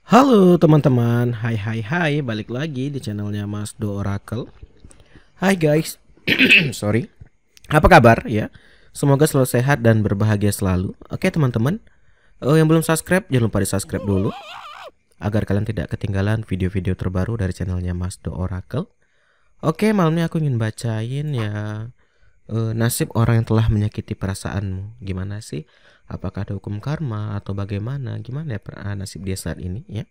Halo teman-teman, hai, balik lagi di channelnya Mas Do Oracle. Hai guys, sorry. Apa kabar ya? Semoga selalu sehat dan berbahagia selalu. Oke teman-teman, yang belum subscribe jangan lupa di subscribe dulu agar kalian tidak ketinggalan video-video terbaru dari channelnya Mas Do Oracle. Oke, malam ini aku ingin bacain ya nasib orang yang telah menyakiti perasaanmu. Gimana sih? Apakah ada hukum karma atau bagaimana? Gimana ya nasib dia saat ini ya?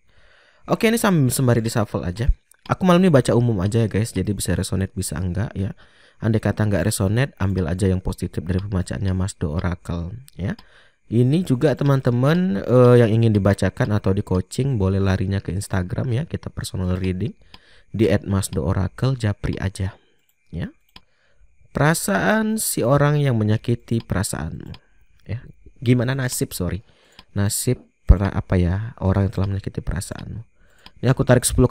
Oke, ini sembari di shuffle aja. Aku malam ini baca umum aja ya guys, jadi bisa resonate bisa enggak ya. Andai kata enggak resonate, ambil aja yang positif dari pembacaannya Mas Do Oracle ya. Ini juga teman-teman yang ingin dibacakan atau di coaching boleh larinya ke Instagram ya, kita personal reading di @masdooracle, japri aja ya. Perasaan si orang yang menyakiti perasaanmu ya. Gimana nasib nasib apa ya orang yang telah menyakiti perasaanmu. Ini aku tarik 10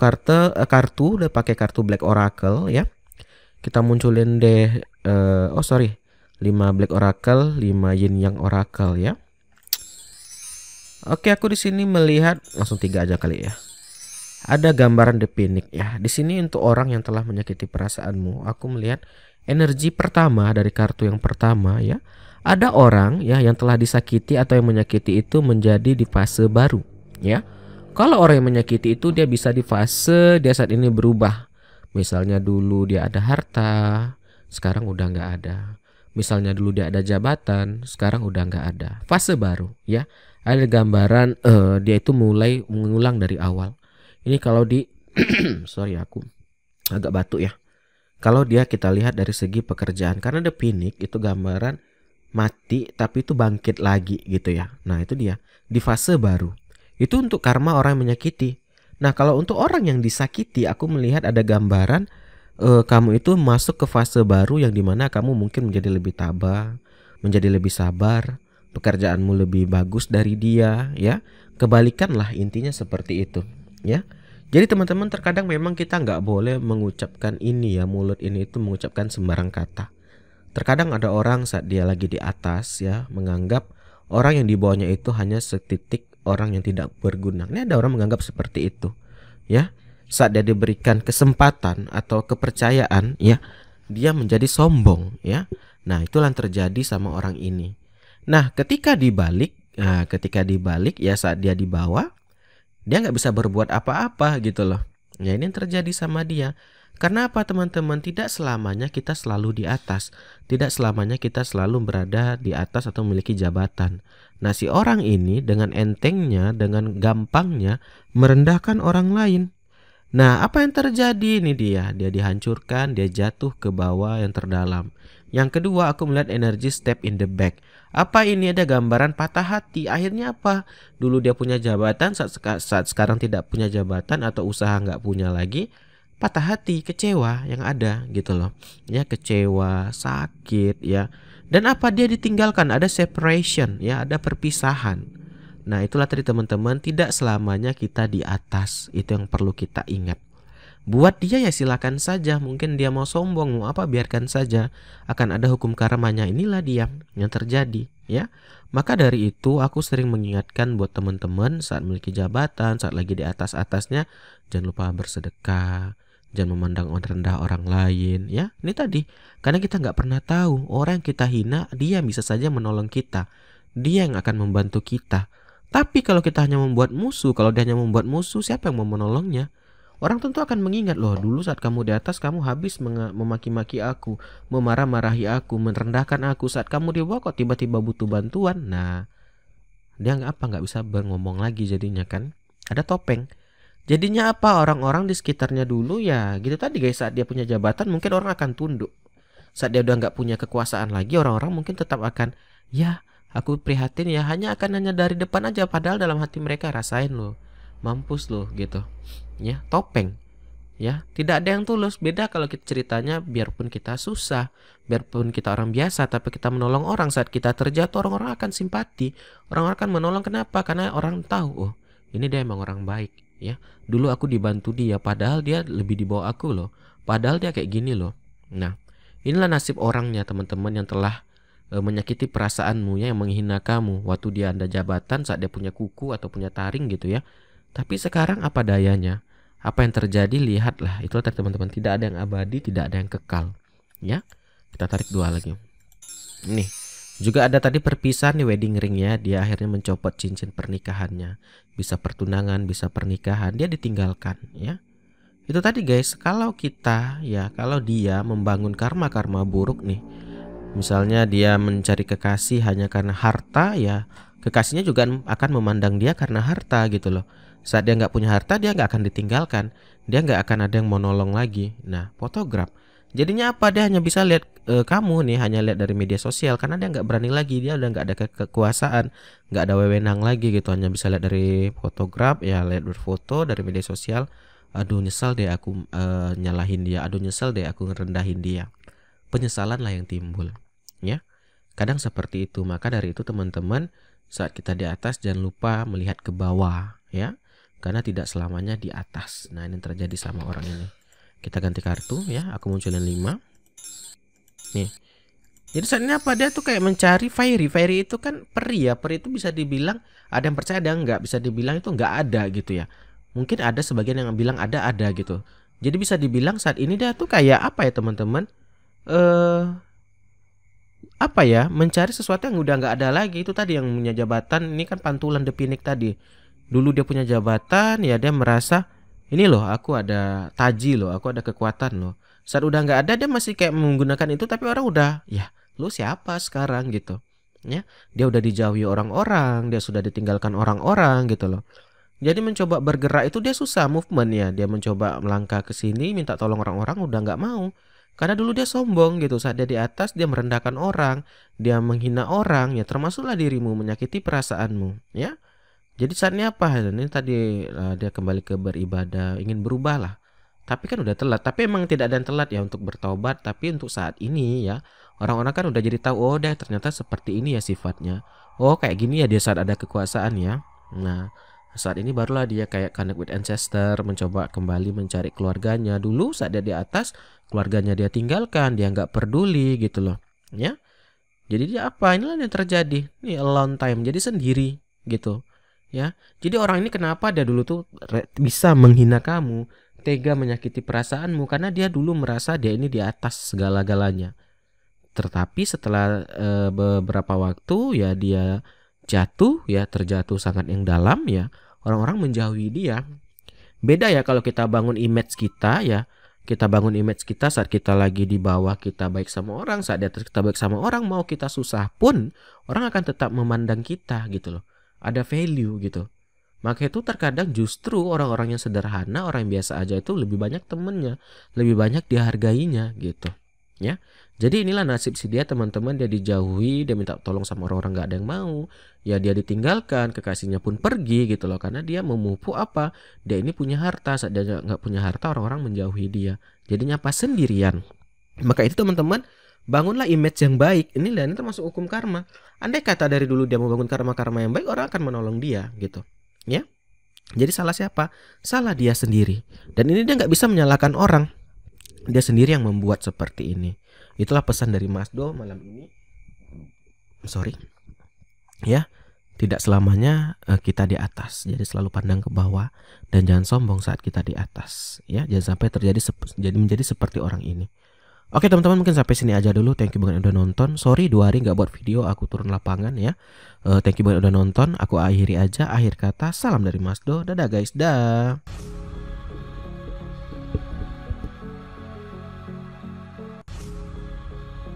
kartu udah pakai kartu Black Oracle ya. Kita munculin deh 5 Black Oracle, 5 Yin Yang Oracle ya. Oke, aku di sini melihat langsung 3 aja kali ya. Ada gambaran The Phoenix ya. Di sini untuk orang yang telah menyakiti perasaanmu, aku melihat energi pertama dari kartu yang pertama ya. Ada orang ya yang telah disakiti atau yang menyakiti itu menjadi di fase baru ya. Kalau orang yang menyakiti itu dia bisa di fase dia saat ini berubah. Misalnya dulu dia ada harta, sekarang udah nggak ada. Misalnya dulu dia ada jabatan, sekarang udah nggak ada. Fase baru ya. Ada gambaran dia itu mulai mengulang dari awal. Ini kalau di sorry aku agak batuk ya. Kalau dia kita lihat dari segi pekerjaan, karena The Phoenix itu gambaran mati tapi itu bangkit lagi gitu ya. Nah itu dia di fase baru. Itu untuk karma orang yang menyakiti. Nah kalau untuk orang yang disakiti, aku melihat ada gambaran kamu itu masuk ke fase baru yang dimana kamu mungkin menjadi lebih tabah, menjadi lebih sabar, pekerjaanmu lebih bagus dari dia ya. Kebalikanlah intinya seperti itu ya. Jadi teman-teman terkadang memang kita nggak boleh mengucapkan ini ya, mulut ini itu mengucapkan sembarang kata. Terkadang ada orang saat dia lagi di atas ya menganggap orang yang di bawahnya itu hanya setitik orang yang tidak berguna. Ini ada orang menganggap seperti itu ya. Saat dia diberikan kesempatan atau kepercayaan ya, dia menjadi sombong ya. Nah, itulah yang terjadi sama orang ini. Nah, ketika dibalik ya saat dia di bawah, dia nggak bisa berbuat apa-apa gitu loh. Ya ini yang terjadi sama dia. Karena apa teman-teman? Tidak selamanya kita selalu di atas. Tidak selamanya kita selalu berada di atas atau memiliki jabatan. Nah si orang ini dengan entengnya, dengan gampangnya merendahkan orang lain. Nah apa yang terjadi? Ini dia dihancurkan, dia jatuh ke bawah yang terdalam. Yang kedua aku melihat energi step in the back. Apa ini? Ada gambaran patah hati. Akhirnya apa? Dulu dia punya jabatan, saat sekarang tidak punya jabatan atau usaha nggak punya lagi, patah hati, kecewa yang ada gitu loh. Ya kecewa, sakit ya. Dan apa dia ditinggalkan? Ada separation ya, ada perpisahan. Nah itulah tadi teman-teman, tidak selamanya kita di atas. Itu yang perlu kita ingat. Buat dia ya silakan saja, mungkin dia mau sombong mau apa biarkan saja, akan ada hukum karmanya. Inilah dia yang terjadi ya. Maka dari itu aku sering mengingatkan buat teman-teman saat memiliki jabatan, saat lagi di atasnya, jangan lupa bersedekah, jangan memandang rendah orang lain ya. Ini tadi karena kita nggak pernah tahu orang yang kita hina, dia bisa saja menolong kita, dia yang akan membantu kita. Tapi kalau kita hanya membuat musuh, kalau dia hanya membuat musuh, siapa yang mau menolongnya? Orang tentu akan mengingat, loh dulu saat kamu di atas kamu habis memaki-maki aku, memarah-marahi aku, merendahkan aku. Saat kamu di bawah kok tiba-tiba butuh bantuan. Nah dia nggak bisa ngomong lagi jadinya kan. Ada topeng. Jadinya apa? Orang-orang di sekitarnya dulu ya gitu tadi guys, saat dia punya jabatan mungkin orang akan tunduk. Saat dia udah nggak punya kekuasaan lagi, orang-orang mungkin tetap akan, ya aku prihatin ya, hanya dari depan aja. Padahal dalam hati mereka, rasain loh, mampus loh gitu ya. Topeng ya, tidak ada yang tulus. Beda kalau kita ceritanya, biarpun kita susah, biarpun kita orang biasa, tapi kita menolong orang saat kita terjatuh, orang-orang akan simpati, orang-orang akan menolong. Kenapa? Karena orang tahu, oh ini dia emang orang baik ya. Dulu aku dibantu dia, padahal dia lebih di bawah aku loh, padahal dia kayak gini loh. Nah inilah nasib orangnya teman-teman yang telah menyakiti perasaanmu ya, yang menghina kamu waktu dia ada jabatan, saat dia punya kuku atau punya taring gitu ya. Tapi sekarang apa dayanya? Apa yang terjadi? Lihatlah, itulah teman-teman, tidak ada yang abadi, tidak ada yang kekal. Ya, kita tarik 2 lagi. Nih, juga ada tadi perpisahan nih, wedding ring ya. Dia akhirnya mencopot cincin pernikahannya. Bisa pertunangan, bisa pernikahan, dia ditinggalkan ya. Itu tadi guys, kalau kita ya, kalau dia membangun karma-karma buruk nih. Misalnya dia mencari kekasih hanya karena harta ya, kekasihnya juga akan memandang dia karena harta gitu loh. Saat dia nggak punya harta, dia nggak akan ditinggalkan, dia nggak akan ada yang mau nolong lagi. Nah, fotograf jadinya apa? Dia hanya bisa lihat kamu nih, hanya lihat dari media sosial, karena dia nggak berani lagi, dia udah nggak ada kekuasaan, nggak ada wewenang lagi gitu, hanya bisa lihat dari fotograf ya, lihat berfoto dari media sosial. Aduh nyesal deh aku nyalahin dia, aduh nyesel deh aku ngerendahin dia. Penyesalan lah yang timbul ya. Kadang seperti itu. Maka dari itu teman-teman, saat kita di atas jangan lupa melihat ke bawah ya. Karena tidak selamanya di atas. Nah, ini terjadi sama orang ini. Kita ganti kartu ya, aku munculin 5. Nih. Jadi saat ini apa, dia tuh kayak mencari Fairy. Fairy itu kan peri ya. Peri itu bisa dibilang ada yang percaya, ada yang enggak. Bisa dibilang itu enggak ada gitu ya. Mungkin ada sebagian yang bilang ada gitu. Jadi bisa dibilang saat ini dia tuh kayak apa ya teman-teman? Apa ya? Mencari sesuatu yang udah nggak ada lagi. Itu tadi yang punya jabatan. Ini kan pantulan The Phoenix tadi. Dulu dia punya jabatan, ya dia merasa ini loh, aku ada taji loh, aku ada kekuatan loh. Saat udah nggak ada, dia masih kayak menggunakan itu, tapi orang udah, ya lu siapa sekarang gitu. Ya, dia udah dijauhi orang-orang, dia sudah ditinggalkan orang-orang gitu loh. Jadi mencoba bergerak itu dia susah movement ya. Dia mencoba melangkah ke sini minta tolong orang-orang udah nggak mau. Karena dulu dia sombong gitu. Saat dia di atas dia merendahkan orang, dia menghina orang ya, termasuklah dirimu, menyakiti perasaanmu ya. Jadi saatnya apa? Ini tadi dia kembali ke beribadah, ingin berubah lah. Tapi kan udah telat. Tapi emang tidak ada yang telat ya untuk bertobat. Tapi untuk saat ini ya, orang-orang kan udah jadi tahu, oh deh ternyata seperti ini ya sifatnya. Oh kayak gini ya dia saat ada kekuasaan ya. Nah, saat ini barulah dia kayak connect with ancestor, mencoba kembali mencari keluarganya. Dulu saat dia di atas, keluarganya dia tinggalkan, dia nggak peduli gitu loh, ya. Jadi dia apa? Inilah yang terjadi. Nih alone time, jadi sendiri gitu, ya. Jadi orang ini kenapa dia dulu tuh bisa menghina kamu, tega menyakiti perasaanmu, karena dia dulu merasa dia ini di atas segala-galanya. Tetapi setelah beberapa waktu ya dia jatuh ya, terjatuh sangat yang dalam ya, orang-orang menjauhi dia. Beda ya kalau kita bangun image kita ya, kita bangun image kita saat kita lagi di bawah kita baik sama orang, saat di atas kita baik sama orang, mau kita susah pun orang akan tetap memandang kita gitu loh, ada value gitu. Maka itu terkadang justru orang-orang yang sederhana, orang yang biasa aja itu lebih banyak temennya, lebih banyak dihargainya gitu ya. Jadi inilah nasib si dia teman-teman, dia dijauhi, dia minta tolong sama orang-orang gak ada yang mau, ya dia ditinggalkan, kekasihnya pun pergi gitu loh, karena dia memupuk apa, dia ini punya harta, saat dia gak punya harta orang-orang menjauhi dia, jadinya pas sendirian. Maka itu teman-teman, bangunlah image yang baik. Ini termasuk hukum karma. Andai kata dari dulu dia mau bangun karma-karma yang baik, orang akan menolong dia gitu ya. Jadi salah siapa? Salah dia sendiri. Dan ini dia gak bisa menyalahkan orang, dia sendiri yang membuat seperti ini. Itulah pesan dari Mas Do malam ini. Sorry ya, tidak selamanya kita di atas. Jadi selalu pandang ke bawah dan jangan sombong saat kita di atas ya. Jangan sampai menjadi seperti orang ini. Oke teman-teman, mungkin sampai sini aja dulu. Thank you banget udah nonton. Sorry 2 hari nggak buat video, aku turun lapangan ya. Thank you banget udah nonton. Aku akhiri aja. Akhir kata, salam dari Mas Do. Dadah guys, dah.